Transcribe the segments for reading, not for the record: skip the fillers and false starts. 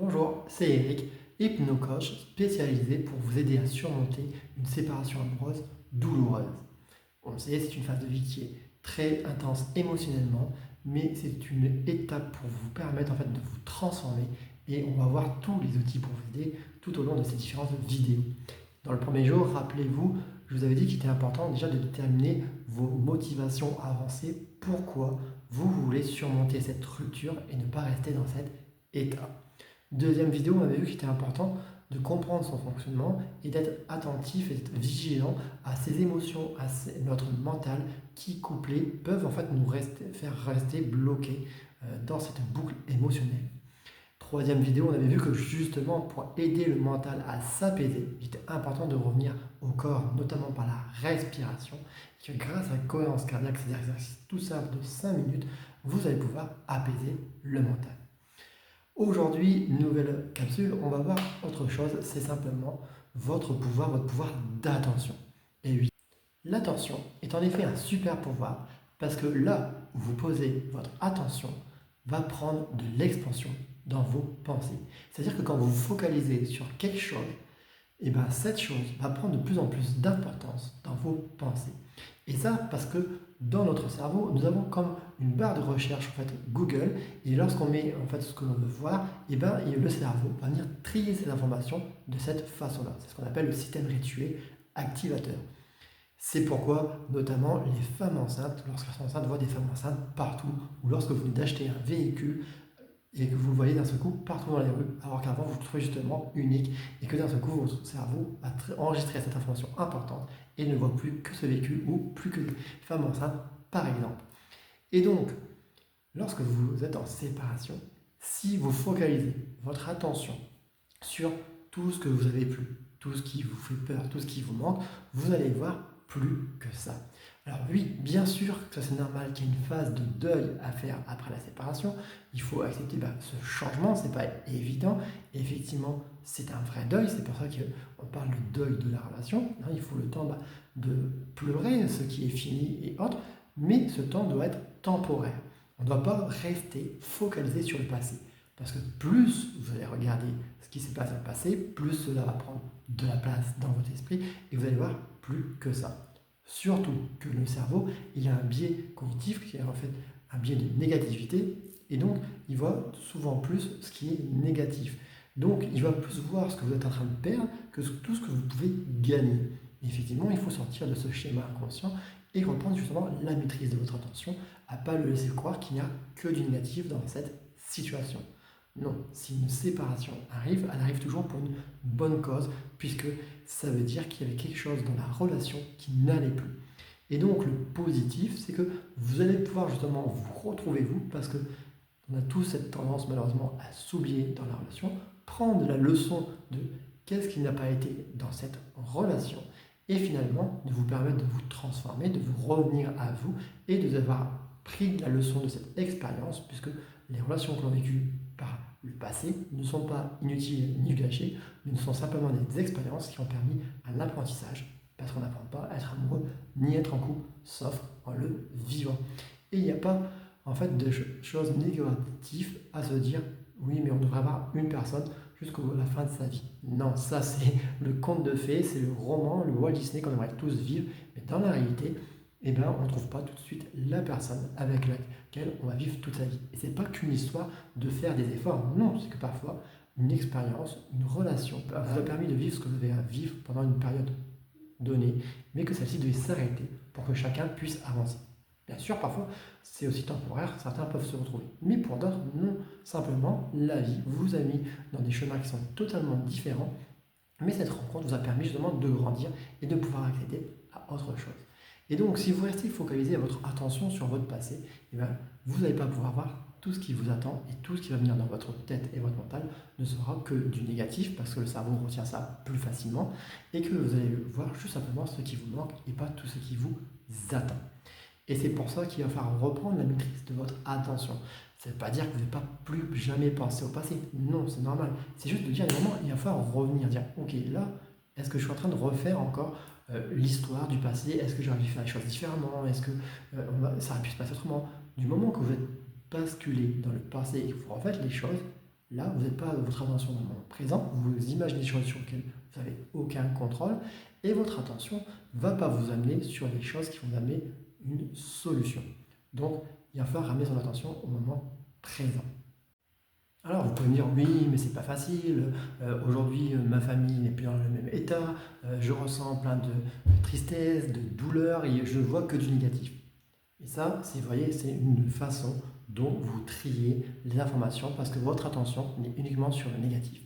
Bonjour, c'est Eric, hypnocoach spécialisé pour vous aider à surmonter une séparation amoureuse douloureuse. On le sait, c'est une phase de vie qui est très intense émotionnellement, mais c'est une étape pour vous permettre de vous transformer et on va voir tous les outils pour vous aider tout au long de ces différentes vidéos. Dans le premier jour, rappelez-vous, je vous avais dit qu'il était important déjà de déterminer vos motivations avancées, pourquoi vous voulez surmonter cette rupture et ne pas rester dans cet état. Deuxième vidéo, on avait vu qu'il était important de comprendre son fonctionnement et d'être attentif et d'être vigilant à ses émotions, notre mental qui, couplés, peuvent faire rester bloqués dans cette boucle émotionnelle. Troisième vidéo, on avait vu que justement pour aider le mental à s'apaiser, il était important de revenir au corps, notamment par la respiration, et que grâce à la cohérence cardiaque, c'est des exercices tout simples de 5 minutes, vous allez pouvoir apaiser le mental. Aujourd'hui, nouvelle capsule, on va voir autre chose, c'est simplement votre pouvoir d'attention. Et oui, l'attention est en effet un super pouvoir parce que là où vous posez votre attention va prendre de l'expansion dans vos pensées. C'est-à-dire que quand vous vous focalisez sur quelque chose, et bien cette chose va prendre de plus en plus d'importance dans vos pensées. Et ça parce que dans notre cerveau, nous avons comme une barre de recherche Google, et lorsqu'on met ce que l'on veut voir, et bien le cerveau va venir trier ces informations de cette façon-là. C'est ce qu'on appelle le système rituel activateur. C'est pourquoi, notamment, les femmes enceintes, lorsqu'elles sont enceintes, voient des femmes enceintes partout, ou lorsque vous venez d'acheter un véhicule, et que vous le voyez d'un seul coup partout dans les rues, alors qu'avant vous le trouvez justement unique, et que d'un seul coup votre cerveau a enregistré cette information importante et ne voit plus que ce véhicule ou plus que des femmes enceintes par exemple. Et donc, lorsque vous êtes en séparation, si vous focalisez votre attention sur tout ce que vous avez plus, tout ce qui vous fait peur, tout ce qui vous manque, vous allez voir plus que ça. Alors oui, bien sûr que c'est normal qu'il y ait une phase de deuil à faire après la séparation. Il faut accepter ce changement, c'est pas évident. Et effectivement, c'est un vrai deuil, c'est pour ça qu'on parle de deuil de la relation. Il faut le temps de pleurer ce qui est fini et autres, mais ce temps doit être temporaire. On ne doit pas rester focalisé sur le passé. Parce que plus vous allez regarder ce qui s'est passé dans le passé, plus cela va prendre de la place dans votre esprit et vous allez voir plus que ça. Surtout que le cerveau, il a un biais cognitif qui est en fait un biais de négativité et donc il voit souvent plus ce qui est négatif. Donc il va plus voir ce que vous êtes en train de perdre que tout ce que vous pouvez gagner. Et effectivement, il faut sortir de ce schéma inconscient et reprendre justement la maîtrise de votre attention, à ne pas le laisser croire qu'il n'y a que du négatif dans cette situation. Non, si une séparation arrive, elle arrive toujours pour une bonne cause, puisque ça veut dire qu'il y avait quelque chose dans la relation qui n'allait plus. Et donc le positif, c'est que vous allez pouvoir justement vous retrouver vous, parce que on a tous cette tendance malheureusement à s'oublier dans la relation, prendre la leçon de qu'est-ce qui n'a pas été dans cette relation, et finalement de vous permettre de vous transformer, de vous revenir à vous, et de avoir pris la leçon de cette expérience, puisque les relations que l'on a vécues par le passé ne sont pas inutiles ni gâchées, mais ne sont simplement des expériences qui ont permis un apprentissage, parce qu'on n'apprend pas à être amoureux ni être en couple, sauf en le vivant. Et il n'y a pas de choses négatives à se dire oui mais on devrait avoir une personne jusqu'à la fin de sa vie. Non, ça c'est le conte de fées, c'est le roman, le Walt Disney qu'on aimerait tous vivre, mais dans la réalité, on ne trouve pas tout de suite la personne avec laquelle on va vivre toute sa vie. Et c'est pas qu'une histoire de faire des efforts, non, c'est que parfois une expérience, une relation vous a permis de vivre ce que vous avez à vivre pendant une période donnée, mais que celle-ci devait s'arrêter pour que chacun puisse avancer. Bien sûr, parfois, c'est aussi temporaire, certains peuvent se retrouver. Mais pour d'autres, non. Simplement, la vie vous a mis dans des chemins qui sont totalement différents, mais cette rencontre vous a permis justement de grandir et de pouvoir accéder à autre chose. Et donc, si vous restez focalisé à votre attention sur votre passé, vous n'allez pas pouvoir voir tout ce qui vous attend et tout ce qui va venir dans votre tête et votre mental ne sera que du négatif parce que le cerveau retient ça plus facilement et que vous allez voir juste simplement ce qui vous manque et pas tout ce qui vous attend. Et c'est pour ça qu'il va falloir reprendre la maîtrise de votre attention. Ça ne veut pas dire que vous n'allez pas plus jamais penser au passé. Non, c'est normal. C'est juste de dire à un moment, il va falloir revenir, dire ok, là, est-ce que je suis en train de refaire encore l'histoire du passé? Est-ce que j'aurais dû faire les choses différemment? Est-ce que ça aurait pu se passer autrement? Du moment que vous êtes basculé dans le passé et que vous refaites les choses, Là, vous n'êtes pas votre attention dans le moment présent, vous imaginez des choses sur lesquelles vous n'avez aucun contrôle, et votre attention ne va pas vous amener sur des choses qui vont vous amener une solution. Donc, il va falloir ramener son attention au moment présent. Alors, vous pouvez me dire, oui, mais c'est pas facile, aujourd'hui, ma famille n'est plus dans le même état, je ressens plein de tristesse, de douleur, et je vois que du négatif. Et ça, vous voyez, c'est une façon dont vous triez les informations parce que votre attention est uniquement sur le négatif.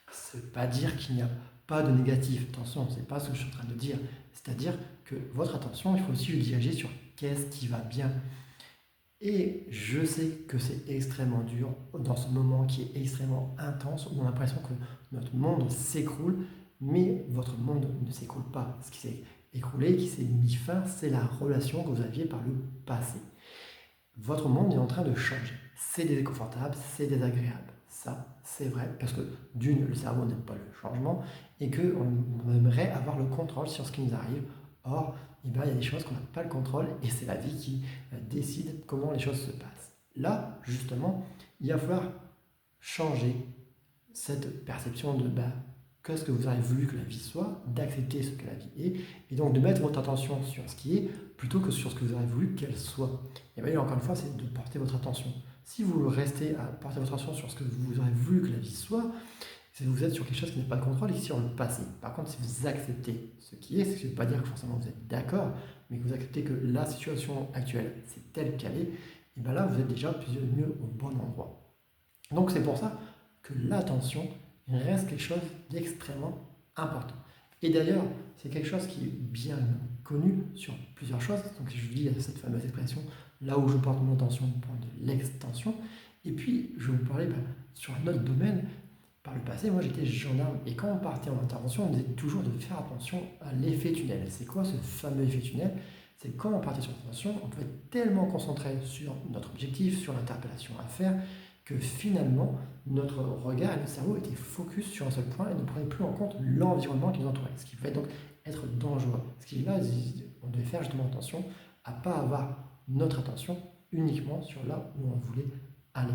Ça ne veut pas dire qu'il n'y a pas de négatif, attention, ce n'est pas ce que je suis en train de dire. C'est-à-dire que votre attention, il faut aussi le diriger sur qu'est-ce qui va bien. Et je sais que c'est extrêmement dur dans ce moment qui est extrêmement intense, où on a l'impression que notre monde s'écroule, mais votre monde ne s'écroule pas. Ce qui s'est écroulé, qui s'est mis fin, c'est la relation que vous aviez par le passé. Votre monde est en train de changer. C'est déconfortable, c'est désagréable. Ça, c'est vrai, parce que d'une, le cerveau n'aime pas le changement, et qu'on aimerait avoir le contrôle sur ce qui nous arrive. Or, il y a des choses qu'on n'a pas le contrôle, et c'est la vie qui décide comment les choses se passent. Là, justement, il va falloir changer cette perception de qu'est-ce que vous avez voulu que la vie soit, d'accepter ce que la vie est, et donc de mettre votre attention sur ce qui est, plutôt que sur ce que vous avez voulu qu'elle soit. Et bien, encore une fois, c'est de porter votre attention. Si vous restez à porter votre attention sur ce que vous aurez voulu que la vie soit, c'est que vous êtes sur quelque chose qui n'a pas de contrôle et qui est sur le passé. Par contre, si vous acceptez ce qui est, ce qui ne veut pas dire que forcément vous êtes d'accord, mais que vous acceptez que la situation actuelle, c'est telle qu'elle est, et bien là, vous êtes déjà plus mieux au bon endroit. Donc c'est pour ça que l'attention reste quelque chose d'extrêmement important. Et d'ailleurs, c'est quelque chose qui est bien connu sur plusieurs choses. Donc je dis cette fameuse expression, là où je porte mon attention, je porte de l'extension. Et puis, je vais vous parler sur un autre domaine. Par le passé, moi j'étais gendarme, et quand on partait en intervention, on disait toujours de faire attention à l'effet tunnel. C'est quoi ce fameux effet tunnel? C'est quand on partait sur l'intervention, on pouvait être tellement concentré sur notre objectif, sur l'interpellation à faire, que finalement, notre regard et notre cerveau étaient focus sur un seul point et ne prenaient plus en compte l'environnement qui nous entourait, ce qui pouvait donc être dangereux. Ce qui est là, on devait faire justement attention à ne pas avoir notre attention uniquement sur là où on voulait aller.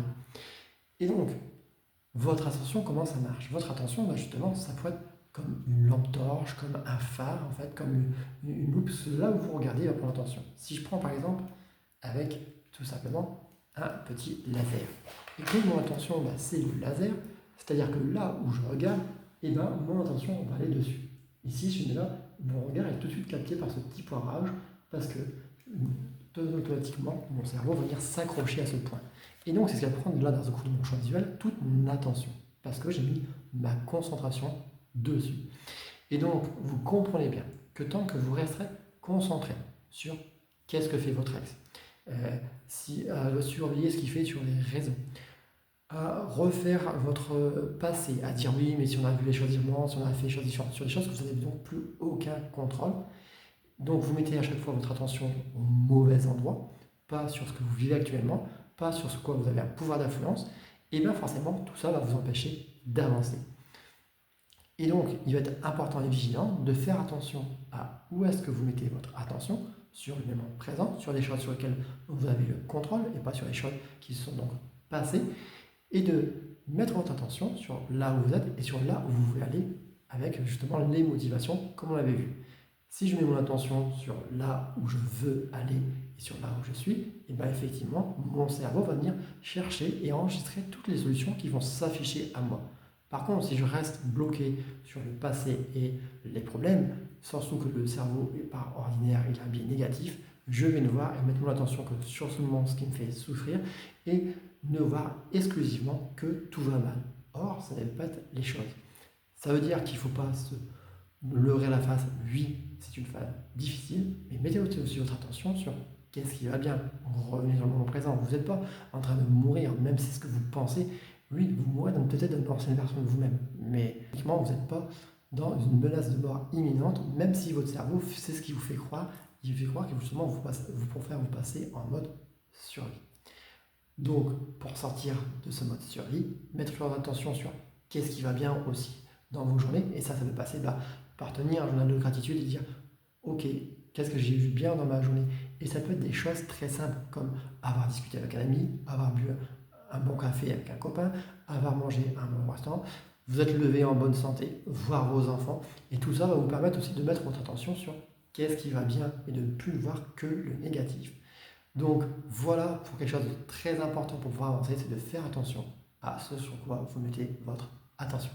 Et donc, votre attention, comment ça marche? Votre attention, justement, ça peut être comme une lampe torche, comme un phare, en fait, comme une loupe. Là où vous regardez, il va prendre attention. Si je prends par exemple avec tout simplement un petit laser. Et que mon attention, c'est le laser, c'est-à-dire que là où je regarde, mon attention va aller dessus. Ici, je suis là, mon regard est tout de suite capté par ce petit pointage, parce que automatiquement, mon cerveau va venir s'accrocher à ce point. Et donc, c'est ce qui va prendre là, dans un coup de mon champ visuel, toute mon attention, parce que j'ai mis ma concentration dessus. Et donc, vous comprenez bien que tant que vous resterez concentré sur qu'est-ce que fait votre ex, surveiller ce qu'il fait sur les réseaux, à refaire votre passé, à dire oui, mais si on a vu les choses différemment, si on a fait les choses différentes, sur des choses que vous n'avez donc plus aucun contrôle. Donc vous mettez à chaque fois votre attention au mauvais endroit, pas sur ce que vous vivez actuellement, pas sur ce quoi vous avez un pouvoir d'influence, et bien forcément tout ça va vous empêcher d'avancer. Et donc il va être important et vigilant de faire attention à où est-ce que vous mettez votre attention sur le moment présent, sur les choses sur lesquelles vous avez le contrôle et pas sur les choses qui sont donc passées, et de mettre votre attention sur là où vous êtes et sur là où vous voulez aller avec justement les motivations comme on l'avait vu. Si je mets mon attention sur là où je veux aller et sur là où je suis, et bien effectivement, mon cerveau va venir chercher et enregistrer toutes les solutions qui vont s'afficher à moi. Par contre, si je reste bloqué sur le passé et les problèmes, surtout que le cerveau, par ordinaire, il a un biais négatif, je vais ne voir et mettre mon attention que sur seulement ce qui me fait souffrir et ne voir exclusivement que tout va mal. Or, ça n'est pas les choses. Ça veut dire qu'il ne faut pas se leurrer la face. Oui, c'est une phase difficile, mais mettez aussi votre attention sur qu'est-ce qui va bien. Revenez dans le moment présent. Vous n'êtes pas en train de mourir, même si c'est ce que vous pensez. Oui, vous mourrez peut-être d'une ancienne version de vous-même, mais uniquement vous n'êtes pas dans une menace de mort imminente, même si votre cerveau, c'est ce qui vous fait croire. Il fait croire que justement vous préférez vous passer en mode survie. Donc, pour sortir de ce mode survie, mettre votre attention sur qu'est-ce qui va bien aussi dans vos journées, et ça peut passer par tenir un journal de gratitude et dire ok, qu'est-ce que j'ai vu bien dans ma journée? Et ça peut être des choses très simples comme avoir discuté avec un ami, avoir bu un bon café avec un copain, avoir mangé un bon restaurant, vous êtes levé en bonne santé, voir vos enfants, et tout ça va vous permettre aussi de mettre votre attention sur qu'est-ce qui va bien et de ne plus voir que le négatif. Donc voilà, pour quelque chose de très important pour pouvoir avancer, c'est de faire attention à ce sur quoi vous mettez votre attention.